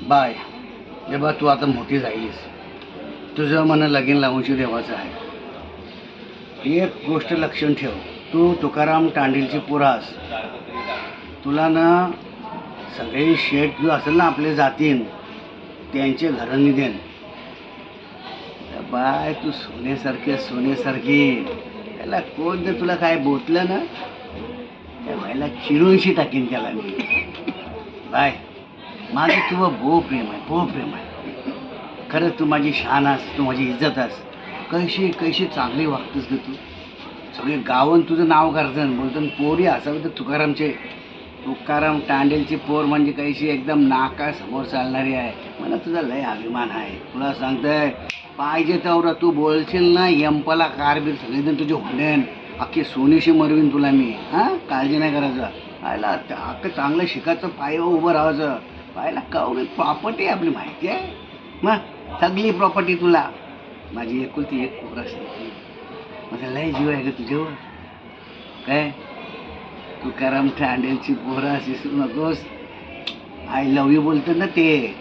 Bye हे बा, तू आता मोठी झालीस, तुझं मन लगीन लावूनशी देवाचं आहे. एक गोष्ट लक्षात ठेव, तू तुकाराम टांडीलची पुरास, तुला ना सगळे शेठ जो असेल ना आपले जातीन त्यांचे घरांनी देन. बाय तू सोन्यासारखी त्याला कोण जर तुला काय बोतलं ना त्या बायला चिरूनशी टाकीन त्याला मी. बाय माझं तुझं भो प्रेम आहे. खरंच तू माझी शान आहेस, तू माझी इज्जत आहेस. कैशी चांगली वागतेस ग तू. सगळे गावन तुझं नाव करतं, बोलतो पोरी असावं तर तुकाराम टांडेलची पोर म्हणजे कैशी एकदम नाकासमोर चालणारी आहे. मला तुझा लय अभिमान आहे. तुला सांगतोय पाहिजे तेवढं तू बोलशील ना, यंपाला कारबीर सगळेजण तुझे हुंडेन, अख्खी सोनीशी मरवीन तुला मी. हां, काळजी नाही करायचं. पाहिला अख्खं चांगलं शिकायचं, पायावर उभं राहायचं. पाहिला कवडी प्रॉपर्टी आपली माहिती आहे. मग सगळी प्रॉपर्टी तुला. माझी एकुलती एक पोर असते, माझा लय जीव आहे का तुझ्यावर. काय तुकाराम टांडेलची पोरं विसरू नकोस. आय लव्ह यू बोलतो ना ते.